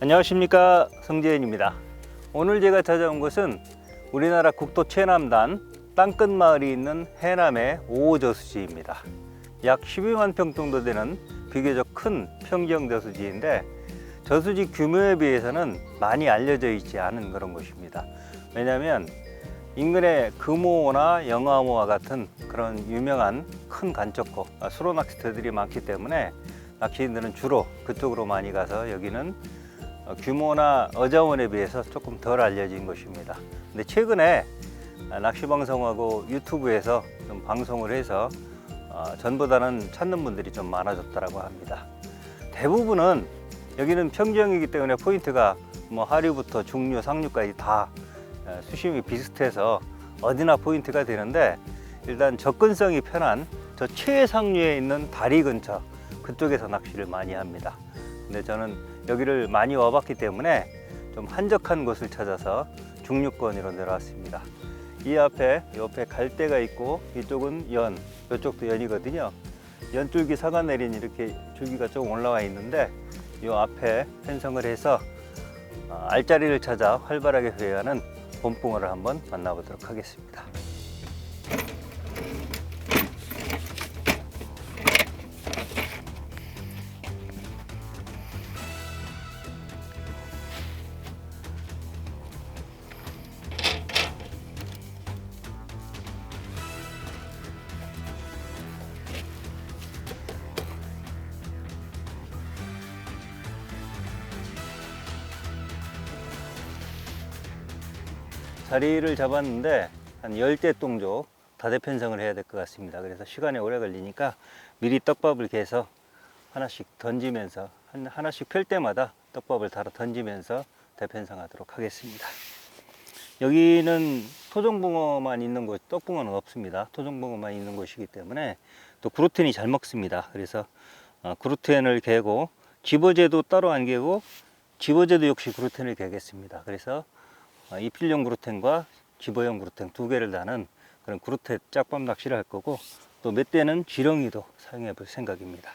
안녕하십니까, 성재현입니다. 오늘 제가 찾아온 곳은 우리나라 국도 최남단 땅끝 마을이 있는 해남의 5호 저수지입니다. 약 12만 평 정도 되는 비교적 큰 평지형 저수지인데 저수지 규모에 비해서는 많이 알려져 있지 않은 그런 곳입니다. 왜냐하면 인근에 금호나 영암호와 같은 그런 유명한 큰 간척고 수로 낚시터들이 많기 때문에 낚시인들은 주로 그쪽으로 많이 가서 여기는 규모나 어자원에 비해서 조금 덜 알려진 곳입니다. 근데 최근에 낚시방송하고 유튜브에서 좀 방송을 해서 전보다는 찾는 분들이 좀 많아졌다고 합니다. 대부분은 여기는 평지형이기 때문에 포인트가 뭐 하류부터 중류, 상류까지 다 수심이 비슷해서 어디나 포인트가 되는데, 일단 접근성이 편한 저 최상류에 있는 다리 근처 그쪽에서 낚시를 많이 합니다. 근데 저는 여기를 많이 와봤기 때문에 좀 한적한 곳을 찾아서 중류권으로 내려왔습니다. 이 앞에 옆에 갈대가 있고 이쪽은 연, 이쪽도 연이거든요. 연줄기 사가 내린 이렇게 줄기가 좀 올라와 있는데 이 앞에 편성을 해서 알자리를 찾아 활발하게 회유하는 봄붕어를 한번 만나보도록 하겠습니다. 자리를 잡았는데 한 10대 동조 다대 편성을 해야 될 것 같습니다. 그래서 시간이 오래 걸리니까 미리 떡밥을 개서 하나씩 던지면서 하나씩 펼 때마다 떡밥을 달아 던지면서 대편성하도록 하겠습니다. 여기는 토종붕어만 있는 곳, 떡붕어는 없습니다. 토종붕어만 있는 곳이기 때문에 또 그루텐이 잘 먹습니다. 그래서 그루텐을 개고 집어제도 따로 안 개고 집어제도 역시 그루텐을 개겠습니다. 그래서 이필용 그루텐과 집어용 그루텐 두 개를 다는 그런 그루텐 짝밤 낚시를 할 거고, 또 몇 대는 지렁이도 사용해 볼 생각입니다.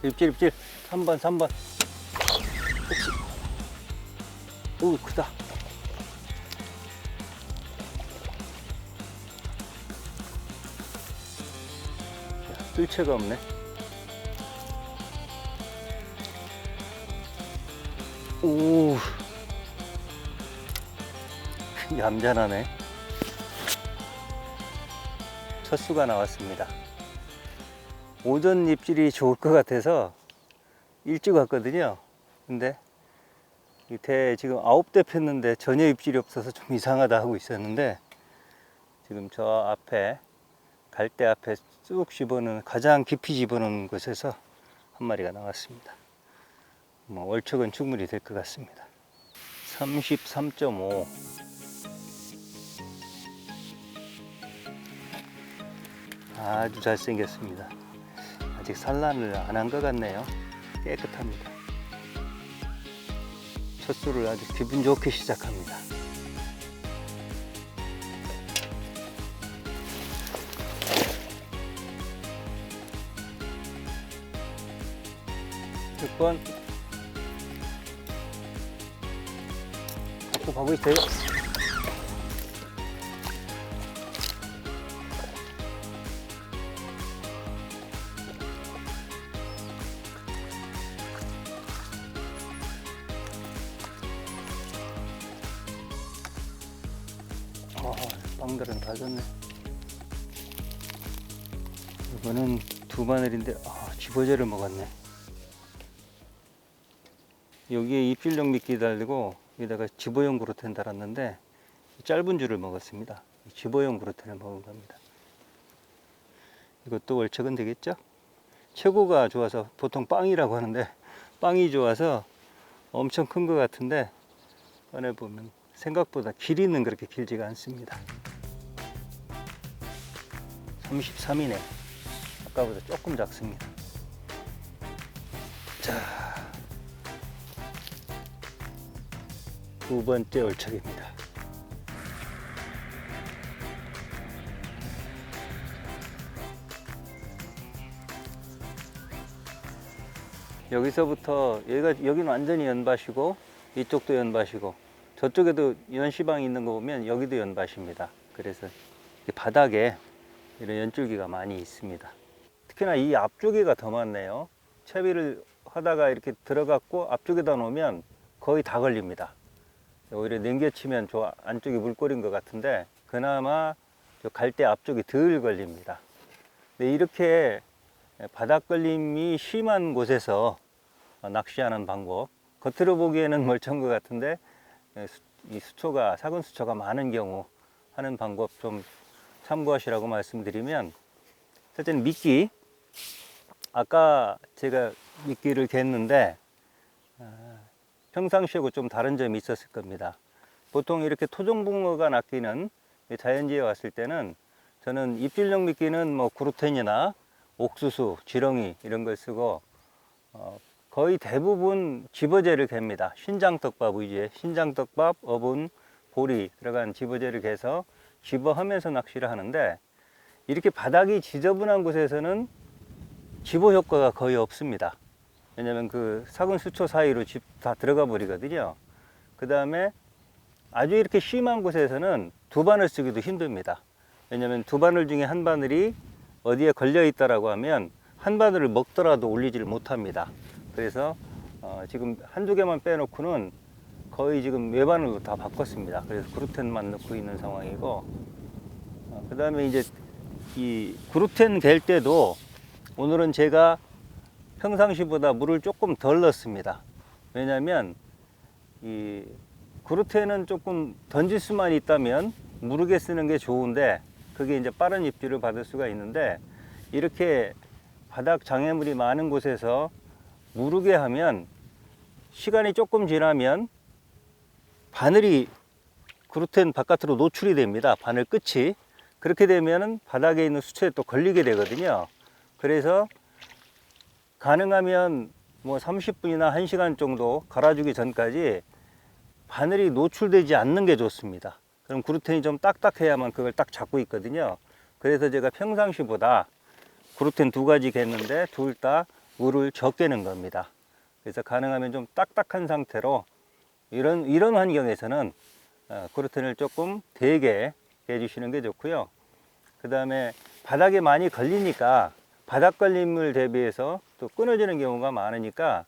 입질 입질. 3번 3번. 그렇지. 오 크다. 야, 뜰채가 없네. 오 얌전하네. 첫 수가 나왔습니다. 오전 입질이 좋을 것 같아서 일찍 왔거든요. 근데 밑에 지금 9대 폈는데 전혀 입질이 없어서 좀 이상하다 하고 있었는데, 지금 저 앞에 갈대 앞에 쑥 집어넣은, 가장 깊이 집어넣은 곳에서 한 마리가 나왔습니다. 뭐 월척은 충분히 될 것 같습니다. 33.5. 아주 잘생겼습니다. 아직 산란을 안 한 것 같네요. 깨끗합니다. 첫 수를 아주 기분 좋게 시작합니다. 몇 번 갖고 가고 있어요. 빵들은 다 졌네. 이거는 두 바늘인데 집어제를 먹었네. 여기에 입질용 미끼 달리고 여기다가 집어용 그루텐 달았는데 짧은 줄을 먹었습니다. 집어용 그루텐을 먹은 겁니다. 이것도 월척은 되겠죠? 최고가 좋아서 보통 빵이라고 하는데, 빵이 좋아서 엄청 큰 것 같은데 꺼내 보면 생각보다 길이는 그렇게 길지가 않습니다. 33이네. 아까보다 조금 작습니다. 자, 두 번째 월척입니다. 여기서부터 여기는 완전히 연밭이고 이쪽도 연밭이고 저쪽에도 연시방이 있는 거 보면 여기도 연밭입니다. 그래서 바닥에 이런 연줄기가 많이 있습니다. 특히나 이 앞쪽에가 더 많네요. 채비를 하다가 이렇게 들어갔고 앞쪽에다 놓으면 거의 다 걸립니다. 오히려 넘겨치면 저 안쪽이 물꼬리인 것 같은데 그나마 저 갈대 앞쪽이 덜 걸립니다. 근데 이렇게 바닥 걸림이 심한 곳에서 낚시하는 방법, 겉으로 보기에는 멀쩡한 것 같은데 이 수초가, 사근 수초가 많은 경우 하는 방법 좀 참고하시라고 말씀드리면, 첫째는 미끼. 아까 제가 미끼를 갰는데 평상시하고 좀 다른 점이 있었을 겁니다. 보통 이렇게 토종붕어가 낚이는 자연지에 왔을 때는 저는 입질용 미끼는 뭐 그루텐이나 옥수수, 지렁이 이런 걸 쓰고 거의 대부분 집어제를 갭니다. 신장떡밥 위주의 신장떡밥, 어분, 보리 들어간 집어제를 개서 집어하면서 낚시를 하는데, 이렇게 바닥이 지저분한 곳에서는 집어 효과가 거의 없습니다. 왜냐면 그 사근 수초 사이로 다 들어가 버리거든요. 그 다음에 아주 이렇게 심한 곳에서는 두 바늘 쓰기도 힘듭니다. 왜냐면 두 바늘 중에 한 바늘이 어디에 걸려 있다라고 하면 한 바늘을 먹더라도 올리지를 못합니다. 그래서 지금 한두 개만 빼놓고는 거의 지금 외바늘로 다 바꿨습니다. 그래서 그루텐만 넣고 있는 상황이고, 그 다음에 이제 이 그루텐 갤 때도 오늘은 제가 평상시보다 물을 조금 덜 넣습니다. 왜냐하면 이 그루텐은 조금 던질 수만 있다면 무르게 쓰는 게 좋은데 그게 이제 빠른 입질을 받을 수가 있는데, 이렇게 바닥 장애물이 많은 곳에서 무르게 하면 시간이 조금 지나면 바늘이 그루텐 바깥으로 노출이 됩니다. 바늘 끝이. 그렇게 되면 바닥에 있는 수초에 또 걸리게 되거든요. 그래서 가능하면 뭐 30분이나 1시간 정도 갈아주기 전까지 바늘이 노출되지 않는 게 좋습니다. 그럼 그루텐이 좀 딱딱해야만 그걸 딱 잡고 있거든요. 그래서 제가 평상시보다 그루텐 두 가지 갰는데 둘 다 물을 적게 넣은 겁니다. 그래서 가능하면 좀 딱딱한 상태로 이런 환경에서는 그루텐을 조금 되게 해주시는 게 좋고요. 그 다음에 바닥에 많이 걸리니까 바닥 걸림을 대비해서 또 끊어지는 경우가 많으니까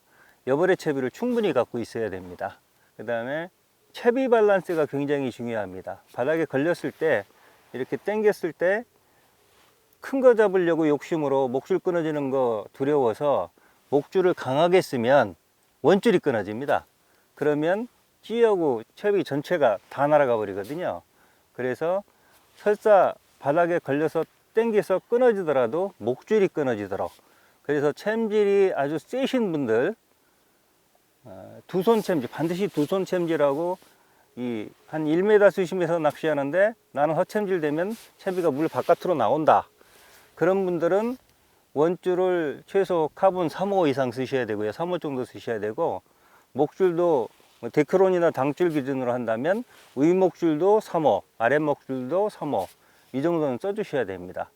여벌의 채비를 충분히 갖고 있어야 됩니다. 그 다음에 채비 밸런스가 굉장히 중요합니다. 바닥에 걸렸을 때 이렇게 당겼을 때 큰 거 잡으려고 욕심으로 목줄 끊어지는 거 두려워서 목줄을 강하게 쓰면 원줄이 끊어집니다. 그러면 찌하고 채비 전체가 다 날아가 버리거든요. 그래서 설사 바닥에 걸려서 당겨서 끊어지더라도 목줄이 끊어지도록, 그래서 챔질이 아주 세신 분들 두 손 챔질, 반드시 두 손 챔질하고 한 1m 수심에서 낚시하는데 나는 허챔질 되면 채비가 물 바깥으로 나온다, 그런 분들은 원줄을 최소 카본 3호 이상 쓰셔야 되고요. 3호 정도 쓰셔야 되고, 목줄도 데크론이나 당줄 기준으로 한다면 윗목줄도 3호, 아랫목줄도 3호, 이 정도는 써주셔야 됩니다.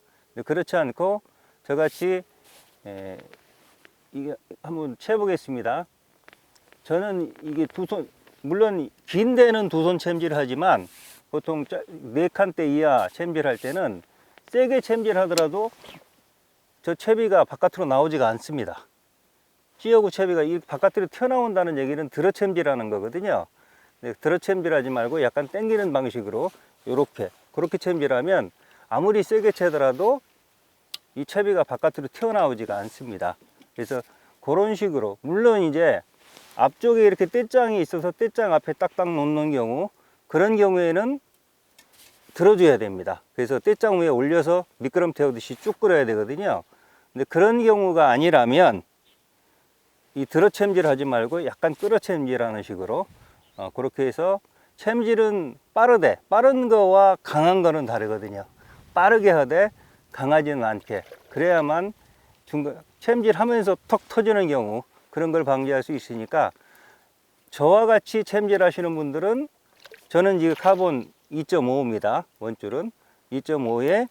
그렇지 않고 저같이 이게 한번 채보겠습니다. 저는 이게 두 손, 물론 긴 데는 두 손 챔질을 하지만 보통 4칸대 이하 챔질할 때는 세게 챔질하더라도 저 채비가 바깥으로 나오지가 않습니다. 찌하고 채비가 이 바깥으로 튀어나온다는 얘기는 들어 챔질하는 거거든요. 들어 챔질하지 말고 약간 당기는 방식으로 그렇게 챔질하면 아무리 세게 채더라도 이 채비가 바깥으로 튀어나오지가 않습니다. 그래서 그런 식으로, 물론 이제 앞쪽에 이렇게 떼짱이 있어서 떼짱 앞에 딱딱 놓는 경우, 그런 경우에는 들어줘야 됩니다. 그래서 떼짱 위에 올려서 미끄럼 태우듯이 쭉 끌어야 되거든요. 근데 그런 경우가 아니라면 이 들어 챔질 하지 말고 약간 끌어 챔질하는 식으로 그렇게 해서, 챔질은 빠른 거와 강한 거는 다르거든요. 빠르게 하되 강하지는 않게, 그래야만 챔질 하면서 턱 터지는 경우, 그런 걸 방지할 수 있으니까, 저와 같이 챔질 하시는 분들은, 저는 지금 카본 2.5입니다. 원줄은 2.5에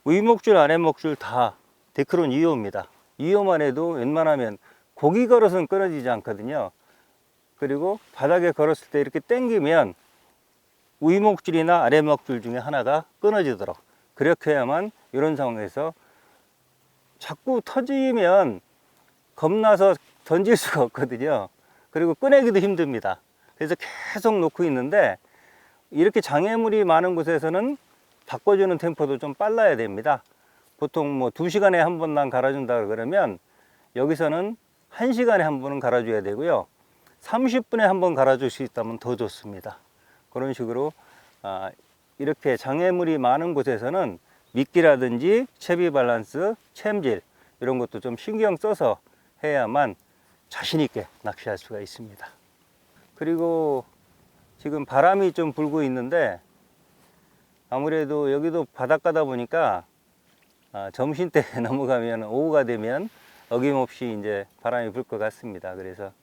윗목줄 아랫목줄 다 데크론 2호입니다. 2호만 해도 웬만하면 고기 걸어서는 끊어지지 않거든요. 그리고 바닥에 걸었을 때 이렇게 당기면 윗목줄이나 아랫목줄 중에 하나가 끊어지도록, 그렇게 해야만 이런 상황에서, 자꾸 터지면 겁나서 던질 수가 없거든요. 그리고 꺼내기도 힘듭니다. 그래서 계속 놓고 있는데, 이렇게 장애물이 많은 곳에서는 바꿔주는 템포도 좀 빨라야 됩니다. 보통 뭐 2시간에 한 번만 갈아준다 그러면 여기서는 1시간에 한 번은 갈아줘야 되고요. 30분에 한 번 갈아줄 수 있다면 더 좋습니다. 그런 식으로 이렇게 장애물이 많은 곳에서는 미끼라든지 채비 밸런스, 챔질 이런 것도 좀 신경 써서 해야만 자신 있게 낚시할 수가 있습니다. 그리고 지금 바람이 좀 불고 있는데, 아무래도 여기도 바닷가다 보니까 점심때 넘어가면 오후가 되면 어김없이 이제 바람이 불 것 같습니다. 그래서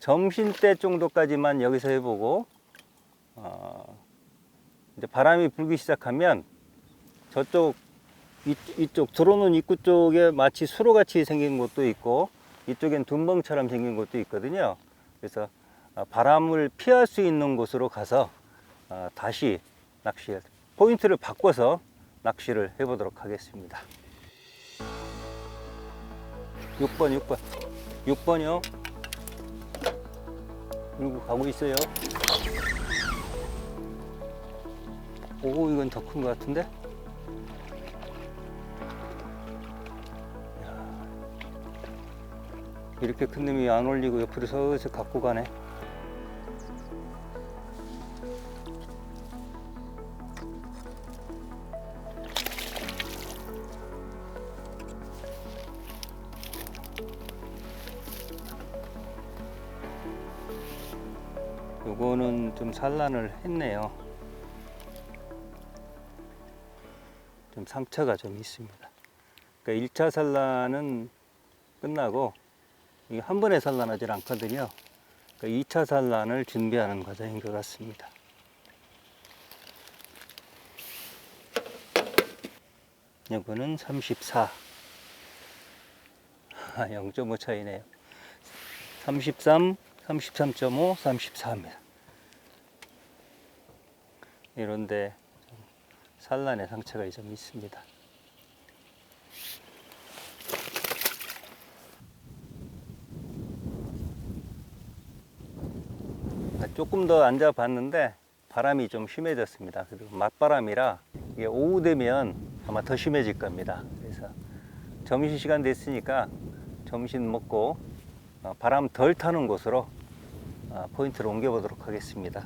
점심때 정도까지만 여기서 해보고, 이제 바람이 불기 시작하면 저쪽 이쪽 들어오는 입구 쪽에 마치 수로같이 생긴 곳도 있고, 이쪽엔 둔벙처럼 생긴 곳도 있거든요. 그래서 바람을 피할 수 있는 곳으로 가서 다시 포인트를 바꿔서 낚시를 해보도록 하겠습니다. 6번이요. 그리고 가고 있어요. 오, 이건 더 큰 것 같은데? 이렇게 큰 놈이 안 올리고 옆으로 서서 갖고 가네. 요거는 좀 산란을 했네요. 좀 상처가 좀 있습니다. 그러니까 1차 산란은 끝나고 이게 한 번에 산란하지 않거든요. 그러니까 2차 산란을 준비하는 과정인 것 같습니다. 요거는 34. 0.5 차이네요. 33, 33.5, 34입니다. 이런데 산란에 상처가 좀 있습니다. 조금 더 앉아봤는데 바람이 좀 심해졌습니다. 그리고 맞바람이라 이게 오후 되면 아마 더 심해질 겁니다. 그래서 점심시간 됐으니까 점심 먹고 바람 덜 타는 곳으로 포인트를 옮겨보도록 하겠습니다.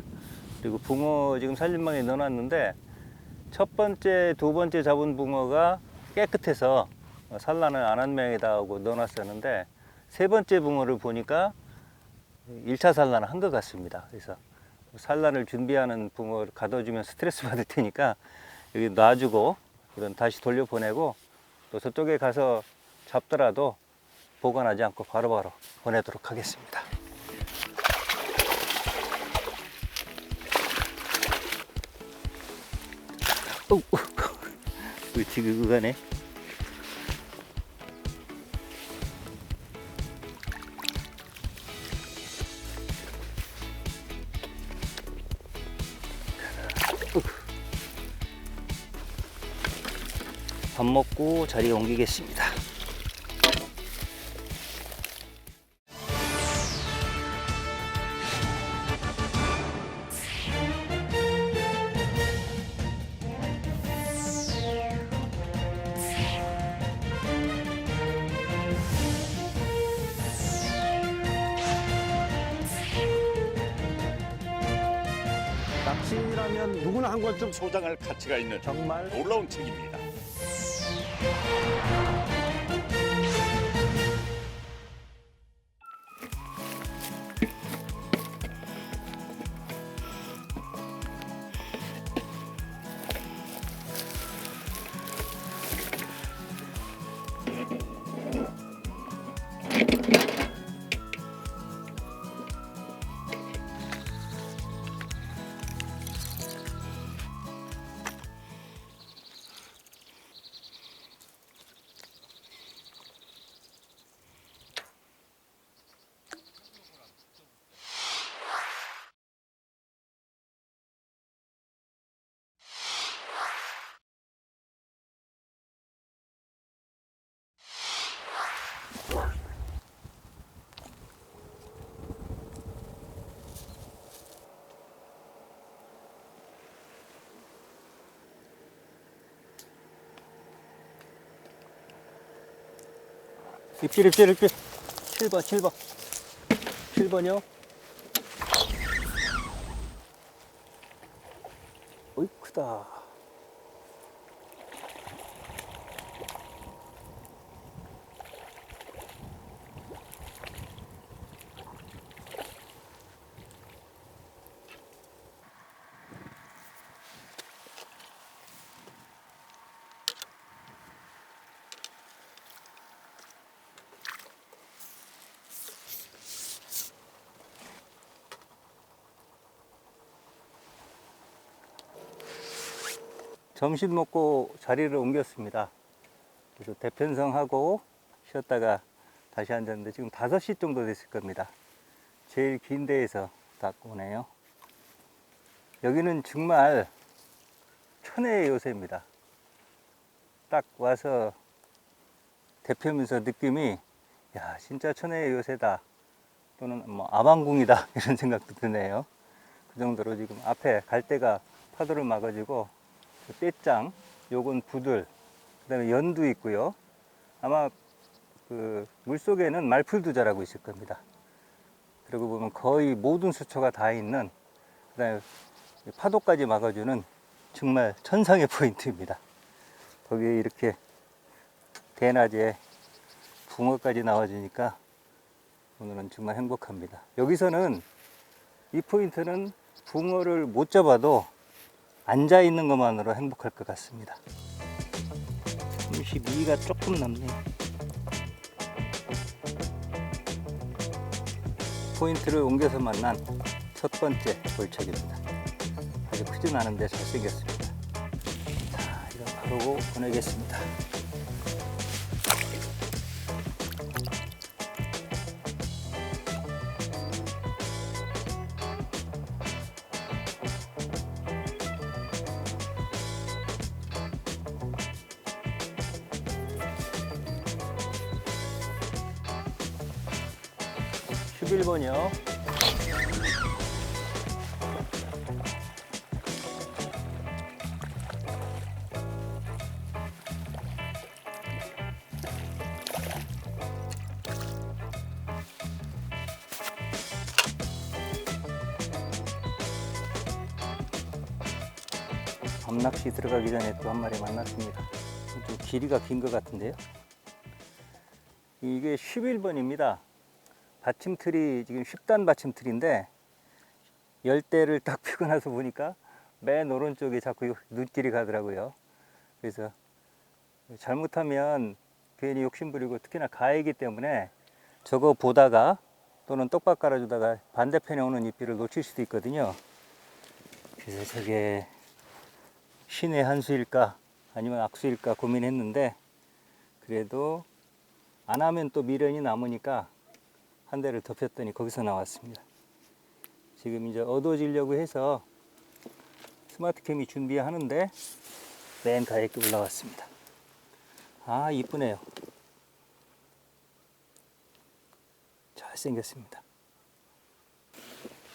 그리고 붕어 지금 살림망에 넣어놨는데 첫 번째, 두 번째 잡은 붕어가 깨끗해서 산란을 안 한 모양이다 하고 넣어놨었는데 세 번째 붕어를 보니까 1차 산란을 한 것 같습니다. 그래서 산란을 준비하는 붕어를 가둬주면 스트레스 받을 테니까 여기 놔주고 이건 다시 돌려보내고 또 저쪽에 가서 잡더라도 보관하지 않고 바로바로 보내도록 하겠습니다. 지금 그거네. 밥 먹고 자리에 옮기겠습니다. 낚시라면 누구나 한 권쯤 소장할 가치가 있는 정말 놀라운 책입니다. 입질 7번 7번이요. 어이 크다. 점심 먹고 자리를 옮겼습니다. 그래서 대편성하고 쉬었다가 다시 앉았는데 지금 5시 정도 됐을 겁니다. 제일 긴 데에서 딱 오네요. 여기는 정말 천혜의 요새입니다. 딱 와서 대표면서 느낌이 야 진짜 천혜의 요새다 또는 뭐 아방궁이다 이런 생각도 드네요. 그 정도로 지금 앞에 갈대가 파도를 막아주고 떼짱, 요건 부들, 그 다음에 연두 있고요. 아마 그 물속에는 말풀도 자라고 있을 겁니다. 그리고 보면 거의 모든 수초가 다 있는, 그 다음에 파도까지 막아주는 정말 천상의 포인트입니다. 거기에 이렇게 대낮에 붕어까지 나와주니까 오늘은 정말 행복합니다. 여기서는 이 포인트는 붕어를 못 잡아도 앉아 있는 것만으로 행복할 것 같습니다. 32가 조금 남네요. 포인트를 옮겨서 만난 첫 번째 볼척입니다. 아주 크진 않은데 잘생겼습니다. 자, 이거 바로 보내겠습니다. 11번이요. 밤낚시 들어가기 전에 또 한 마리 만났습니다. 좀 길이가 긴 것 같은데요. 이게 11번입니다. 받침틀이 지금 10단 받침틀인데 열대를 딱 펴고 나서 보니까 맨 오른쪽에 자꾸 눈길이 가더라고요. 그래서 잘못하면 괜히 욕심부리고 특히나 가해이기 때문에 저거 보다가 또는 똑바로 깔아주다가 반대편에 오는 입질을 놓칠 수도 있거든요. 그래서 저게 신의 한 수일까 아니면 악수일까 고민했는데 그래도 안 하면 또 미련이 남으니까 한 대를 덮였더니 거기서 나왔습니다. 지금 이제 어두워지려고 해서 스마트캠이 준비하는데 맨 가에 올라왔습니다. 아, 이쁘네요. 잘생겼습니다.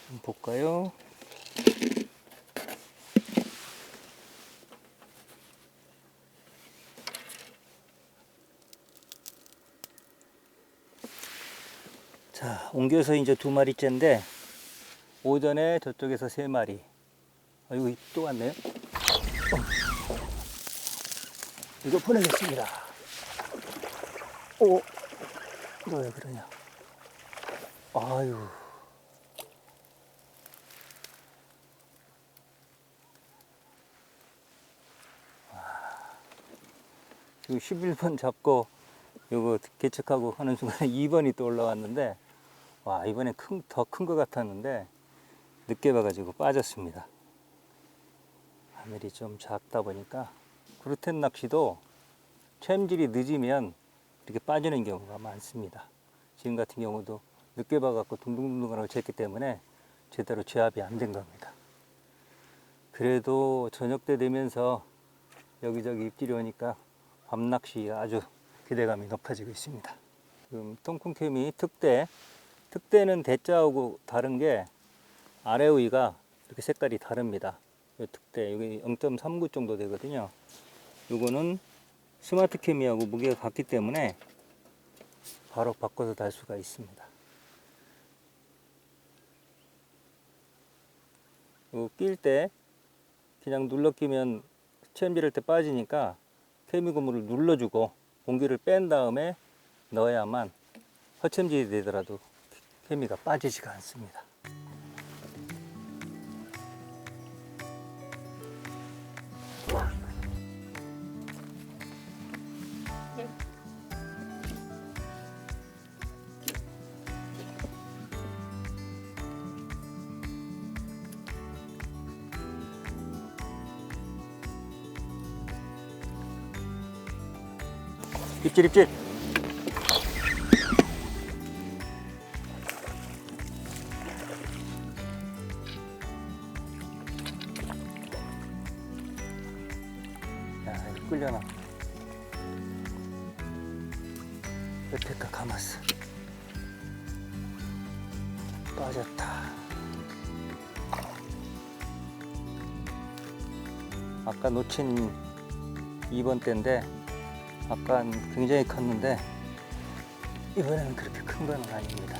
한번 볼까요? 자, 옮겨서 이제 2마리째인데 오전에 저쪽에서 3마리. 이거 또 왔네요. 이거 보내겠습니다. 오, 너 왜 그러냐? 아유. 지금 11번 잡고 요거 개척하고 하는 순간에 2번이 또 올라왔는데 와, 이번에 더 큰 것 같았는데 늦게 봐가지고 빠졌습니다. 하늘이 좀 작다 보니까 그루텐 낚시도 챔질이 늦으면 이렇게 빠지는 경우가 많습니다. 지금 같은 경우도 늦게 봐갖고 둥둥둥둥하고 쟀기 때문에 제대로 제압이 안 된 겁니다. 그래도 저녁 때 되면서 여기저기 입질이 오니까 밤낚시 아주 기대감이 높아지고 있습니다. 지금 똥콩캠이 특대는 대자하고 다른 게 아래 위가 이렇게 색깔이 다릅니다. 이 특대, 여기 0.39 정도 되거든요. 요거는 스마트 캠이하고 무게가 같기 때문에 바로 바꿔서 달 수가 있습니다. 요 낄 때 그냥 눌러 끼면 챔질할 때 빠지니까 케미 고무를 눌러주고 공기를 뺀 다음에 넣어야만 허챔질이 되더라도 케미가 빠지지가 않습니다. 입질 입질. 야, 이거 끌려나. 여태까 감았어. 빠졌다. 아까 놓친 2번 때인데 아까 굉장히 컸는데 이번에는 그렇게 큰 건 아닙니다.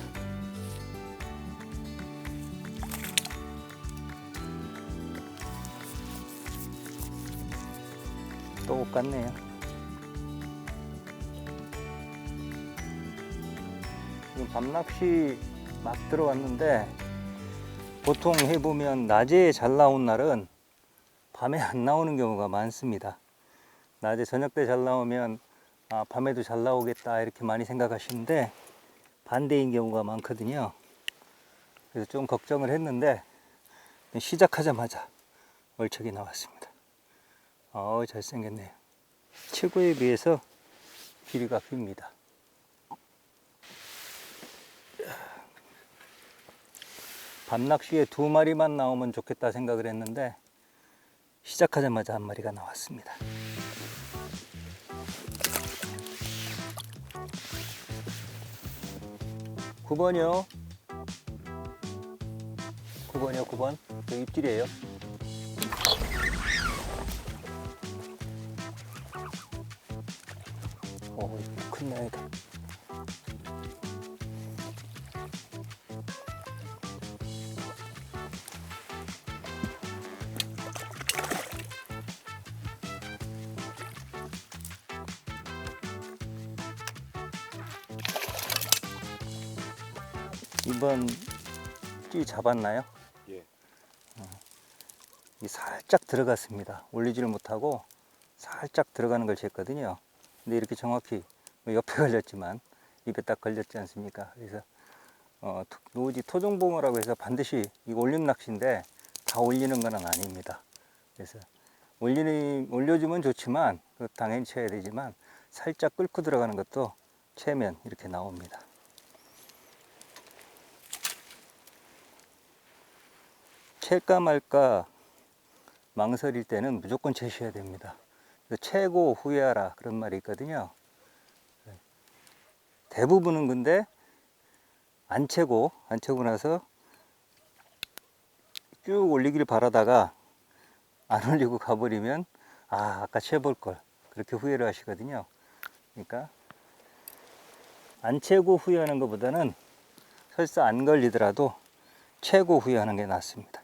똑같네요. 지금 밤낚시 막 들어왔는데 보통 해보면 낮에 잘 나온 날은 밤에 안 나오는 경우가 많습니다. 낮에 저녁 때 잘 나오면 밤에도 잘 나오겠다 이렇게 많이 생각하시는데 반대인 경우가 많거든요. 그래서 좀 걱정을 했는데 시작하자마자 월척이 나왔습니다. 잘생겼네요. 최고에 비해서 길이가 깁니다. 밤낚시에 2마리만 나오면 좋겠다 생각을 했는데 시작하자마자 한 마리가 나왔습니다. (9번이요) 9번이요, 9번. 저 입질이에요. 오, 큰 나이다. 이번 찌 잡았나요? 예. 이 살짝 들어갔습니다. 올리지를 못하고 살짝 들어가는 걸 쟀거든요. 근데 이렇게 정확히 옆에 걸렸지만 입에 딱 걸렸지 않습니까? 그래서 노지 토종봉어라고 해서 반드시 이거 올림 낚시인데 다 올리는 건 아닙니다. 그래서 올려주면 좋지만 당연히 쳐야 되지만 살짝 끓고 들어가는 것도 채면 이렇게 나옵니다. 챌까 말까 망설일 때는 무조건 채셔야 됩니다. 채고 후회하라 그런 말이 있거든요. 대부분은 근데 안 채고 나서 쭉 올리기를 바라다가 안 올리고 가버리면 아까 채볼 걸 그렇게 후회를 하시거든요. 그러니까 안 채고 후회하는 것보다는 설사 안 걸리더라도 채고 후회하는 게 낫습니다.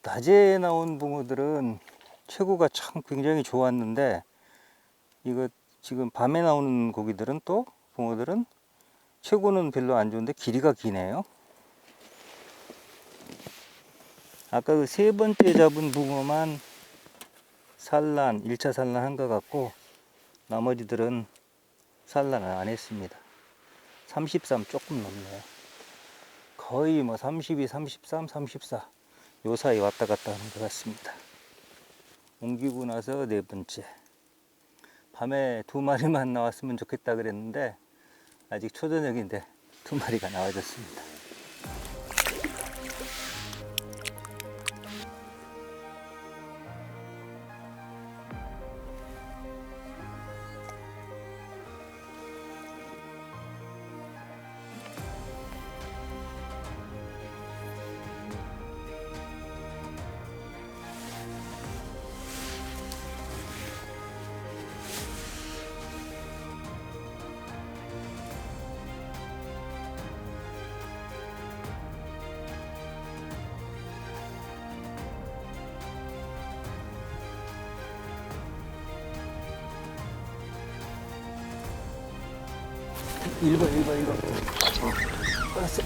낮에 나온 붕어들은 채고가 참 굉장히 좋았는데 이거 지금 밤에 나오는 고기들은 또 붕어들은 채고는 별로 안 좋은데 길이가 기네요. 아까 그 세 번째 잡은 붕어만 산란, 1차 산란 한 것 같고 나머지들은 산란을 안 했습니다. 33 조금 넘네요. 거의 뭐 32, 33, 34 요 사이 왔다 갔다 하는 것 같습니다. 옮기고 나서 네 번째. 밤에 2마리만 나왔으면 좋겠다 그랬는데 아직 초저녁인데 2마리가 나와줬습니다. 읽어. 알았어.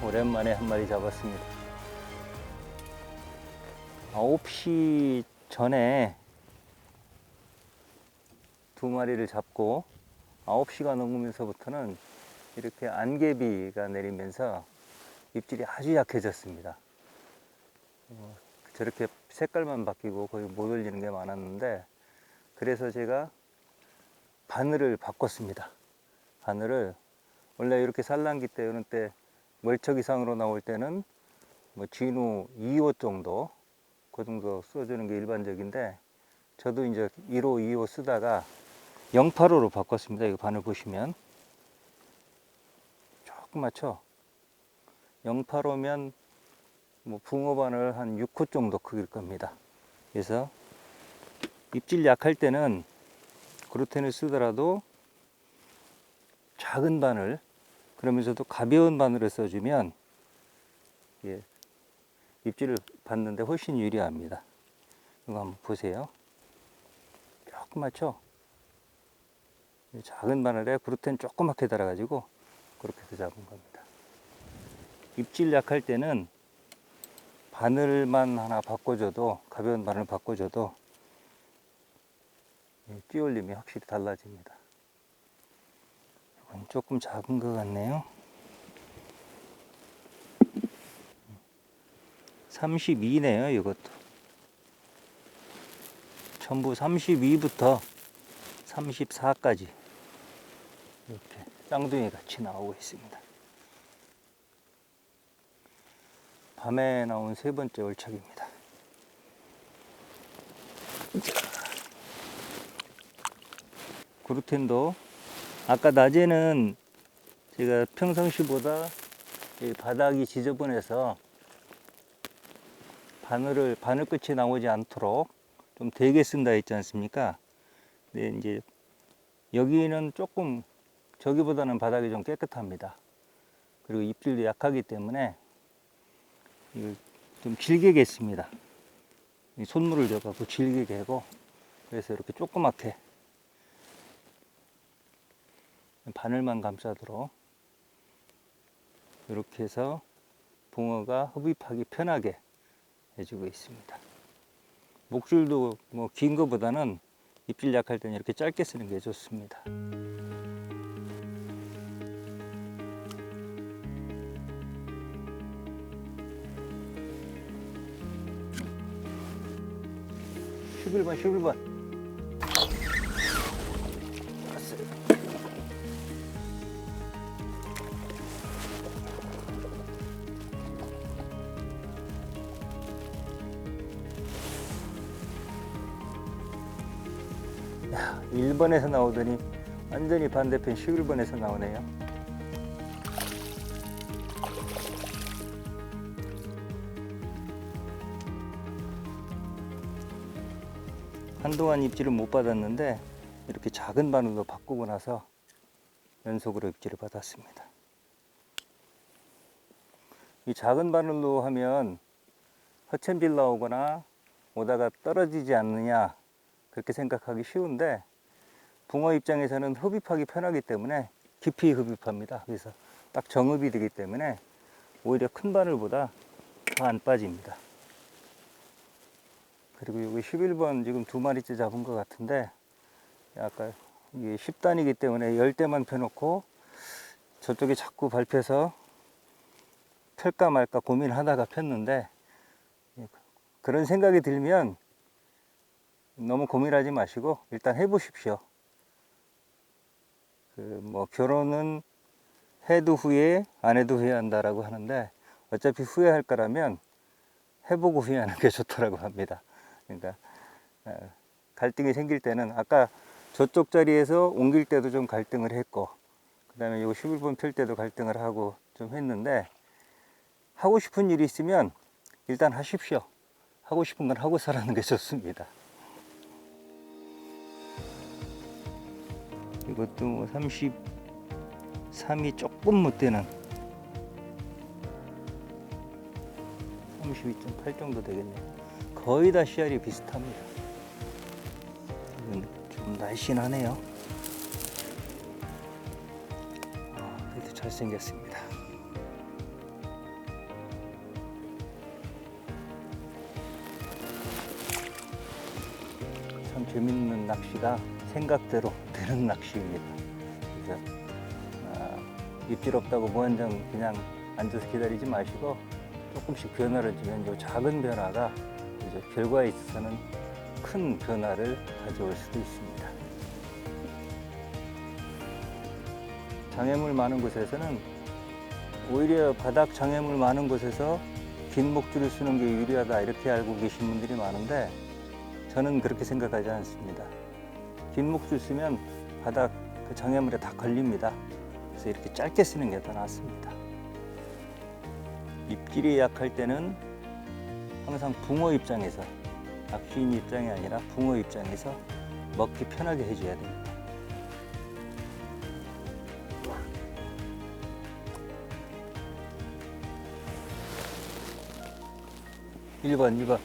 오랜만에 한 마리 잡았습니다. 9시 전에 2마리를 잡고 9시가 넘으면서부터는 이렇게 안개비가 내리면서 입질이 아주 약해졌습니다. 저렇게 색깔만 바뀌고 거의 못 올리는 게 많았는데 그래서 제가 바늘을 바꿨습니다. 바늘을 원래 이렇게 산란기 때 이런 때 멀척이상으로 나올 때는 뭐 진우 2호 정도 그 정도 써주는 게 일반적인데 저도 이제 1호, 2호 쓰다가 085로 바꿨습니다. 이거 바늘 보시면 조금 맞춰 085면 뭐 붕어 바늘 한 6호 정도 크기일 겁니다. 그래서 입질 약할 때는 그루텐을 쓰더라도 작은 바늘 그러면서도 가벼운 바늘을 써주면 예, 입질을 받는데 훨씬 유리합니다. 이거 한번 보세요. 조금 맞춰. 작은 바늘에 그루텐 조그맣게 달아가지고 그렇게 해서 잡은 겁니다. 입질 약할 때는 바늘만 하나 바꿔줘도 가벼운 바늘 바꿔줘도 찌올림이 확실히 달라집니다. 이건 조금 작은 것 같네요. 32네요, 이것도. 전부 32부터 34까지 이렇게 쌍둥이 같이 나오고 있습니다. 밤에 나온 세 번째 월척입니다. 그루텐도 아까 낮에는 제가 평상시보다 이 바닥이 지저분해서 바늘 끝이 나오지 않도록 좀 되게 쓴다 했지 않습니까? 근데 이제 여기는 조금 저기보다는 바닥이 좀 깨끗합니다. 그리고 잎질도 약하기 때문에 이걸 좀 질게 겠습니다. 손물을 줘갖고 질게 개고, 그래서 이렇게 조그맣게 바늘만 감싸도록 이렇게 해서 붕어가 흡입하기 편하게 해주고 있습니다. 목줄도 뭐 긴 거보다는 잎질 약할 때는 이렇게 짧게 쓰는 게 좋습니다. (11번) 11번 야, 1번에서 나오더니 완전히 반대편 11번에서 나오네요. 한동안 입질을 못 받았는데 이렇게 작은 바늘로 바꾸고 나서 연속으로 입질을 받았습니다. 이 작은 바늘로 하면 허챔질 나오거나 오다가 떨어지지 않느냐 그렇게 생각하기 쉬운데, 붕어 입장에서는 흡입하기 편하기 때문에 깊이 흡입합니다. 그래서 딱 정흡이 되기 때문에 오히려 큰 바늘보다 더 안 빠집니다. 그리고 여기 11번 지금 2마리째 잡은 것 같은데, 아까 이게 10단이기 때문에 10대만 펴놓고 저쪽에 자꾸 밟혀서 펼까 말까 고민하다가 폈는데, 그런 생각이 들면 너무 고민하지 마시고 일단 해보십시오. 뭐 결혼은 해도 후회, 안 해도 후회한다라고 하는데, 어차피 후회할 거라면 해보고 후회하는 게 좋다라고 합니다. 그러니까 갈등이 생길 때는, 아까 저쪽 자리에서 옮길 때도 좀 갈등을 했고, 그 다음에 요 11번 펼 때도 갈등을 하고 좀 했는데, 하고 싶은 일이 있으면 일단 하십시오. 하고 싶은 건 하고 살아는 게 좋습니다. 이것도 뭐 33이 조금 못 되는 32.8 정도 되겠네요. 거의 다 씨알이 비슷합니다. 이건 좀 날씬하네요. 그래도 잘생겼습니다. 참 재밌는 낚시가 생각대로 되는 낚시입니다. 그래서 입질 없다고 무한정 그냥 앉아서 기다리지 마시고 조금씩 변화를 주면 이 작은 변화가 이제 결과에 있어서는 큰 변화를 가져올 수도 있습니다. 장애물 많은 곳에서는 오히려 바닥 장애물 많은 곳에서 긴 목줄을 쓰는 게 유리하다 이렇게 알고 계신 분들이 많은데, 저는 그렇게 생각하지 않습니다. 긴 목줄 쓰면 바닥 그 장애물에 다 걸립니다. 그래서 이렇게 짧게 쓰는 게 더 낫습니다. 입질이 약할 때는 항상 붕어 입장에서, 낚시인 입장이 아니라 붕어 입장에서 먹기 편하게 해줘야 됩니다. (1번) 2번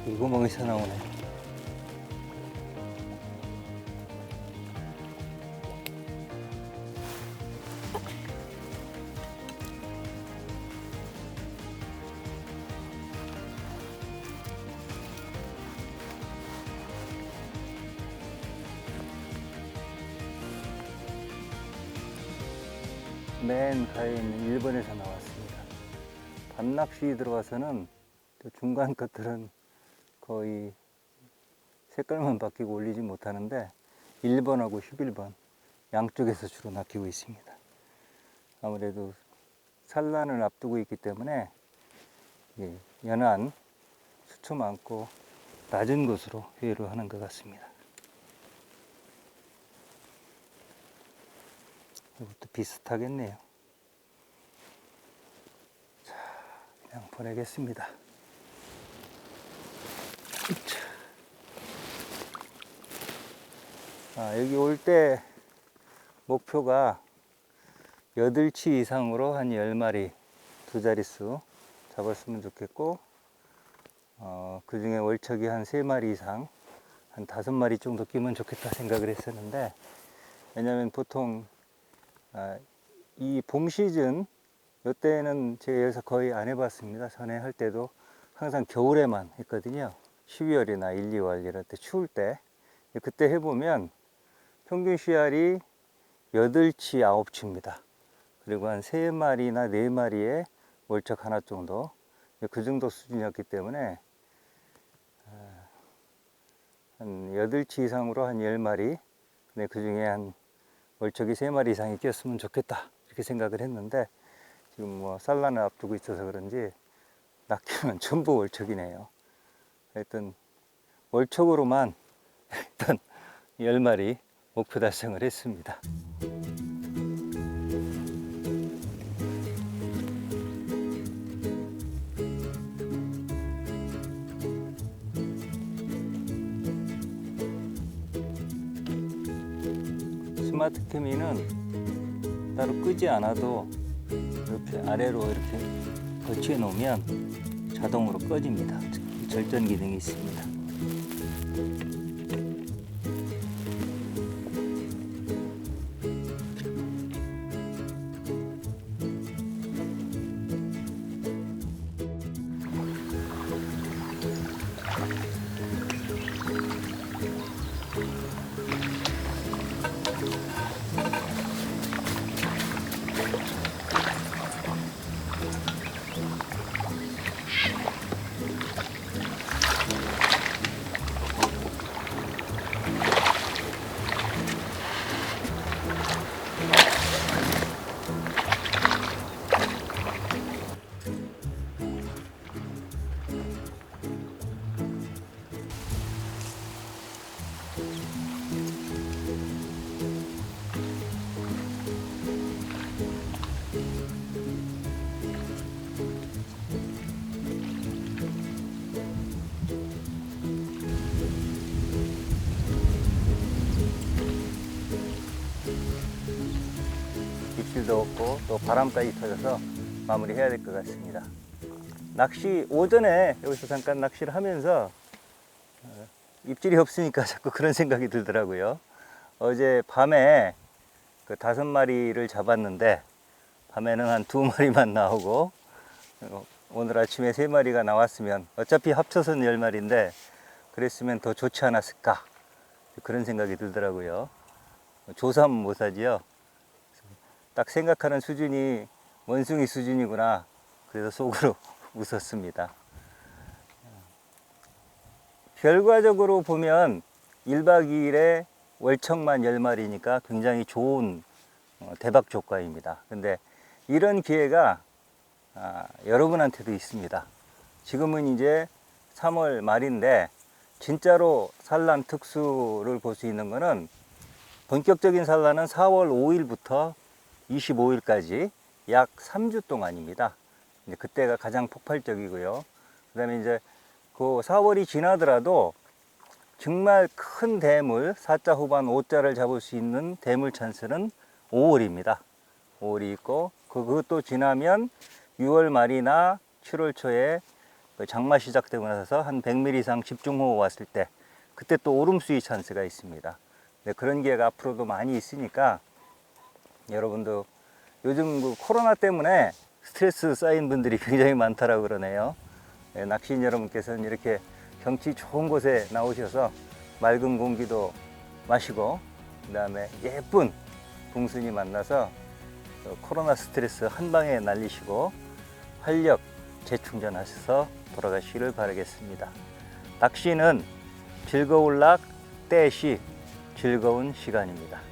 이 구멍에서 나오네. 맨 가에 있는 1번에서 나왔습니다. 밤낚시 들어와서는 또 중간 것들은 거의 색깔만 바뀌고 올리지 못하는데 1번하고 11번 양쪽에서 주로 낚이고 있습니다. 아무래도 산란을 앞두고 있기 때문에 연안, 수초 많고 낮은 곳으로 회유를 하는 것 같습니다. 이것도 비슷하겠네요. 자, 그냥 보내겠습니다. 여기 올 때 목표가 8치 이상으로 한 10마리 두 자릿수 잡았으면 좋겠고, 그 중에 월척이 한 3마리 이상, 한 5마리 정도 끼면 좋겠다 생각을 했었는데, 왜냐면 보통 이 봄 시즌 이때는 제가 여기서 거의 안 해봤습니다. 전에 할 때도 항상 겨울에만 했거든요. 12월이나 1, 2월 이럴 때 추울 때 그때 해보면 평균 씨알이 8치, 9치입니다. 그리고 한 3마리나 4마리의 월척 하나 정도, 그 정도 수준이었기 때문에 한 8치 이상으로 한 10마리, 근데 그 중에 한 월척이 3마리 이상이 끼었으면 좋겠다 이렇게 생각을 했는데, 지금 뭐 산란을 앞두고 있어서 그런지 낚이면 전부 월척이네요. 하여튼 월척으로만 일단 10마리 목표 달성을 했습니다. 스마트 케미는 따로 끄지 않아도 이렇게 아래로 이렇게 거치해 놓으면 자동으로 꺼집니다. 절전 기능이 있습니다. 입질도 없고 또 바람까지 터져서 마무리해야 될 것 같습니다. 낚시 오전에 여기서 잠깐 낚시를 하면서 입질이 없으니까 자꾸 그런 생각이 들더라고요. 어제 밤에 그 5마리를 잡았는데 밤에는 한 2마리만 나오고, 오늘 아침에 3마리가 나왔으면 어차피 합쳐서는 10마리인데 그랬으면 더 좋지 않았을까, 그런 생각이 들더라고요. 조삼 못하지요. 딱 생각하는 수준이 원숭이 수준이구나, 그래서 속으로 웃었습니다. 결과적으로 보면 1박 2일에 월척만 10마리니까 굉장히 좋은 대박 조과입니다. 근데 이런 기회가 여러분한테도 있습니다. 지금은 이제 3월 말인데 진짜로 산란 특수를 볼 수 있는 거는, 본격적인 산란은 4월 5일부터 25일까지 약 3주 동안입니다. 이제 그때가 가장 폭발적이고요. 그 다음에 이제 그 4월이 지나더라도 정말 큰 대물, 4자 후반 5자를 잡을 수 있는 대물 찬스는 5월입니다. 5월이 있고, 그것도 지나면 6월 말이나 7월 초에 장마 시작되고 나서 한 100mm 이상 집중호우 왔을 때, 그때 또 오름수위 찬스가 있습니다. 네, 그런 기회가 앞으로도 많이 있으니까 여러분도 요즘 그 코로나 때문에 스트레스 쌓인 분들이 굉장히 많다라고 그러네요. 네, 낚시인 여러분께서는 이렇게 경치 좋은 곳에 나오셔서 맑은 공기도 마시고, 그 다음에 예쁜 붕순이 만나서 코로나 스트레스 한 방에 날리시고 활력 재충전하셔서 돌아가시기를 바라겠습니다. 낚시는 즐거울 락, 때시 즐거운 시간입니다.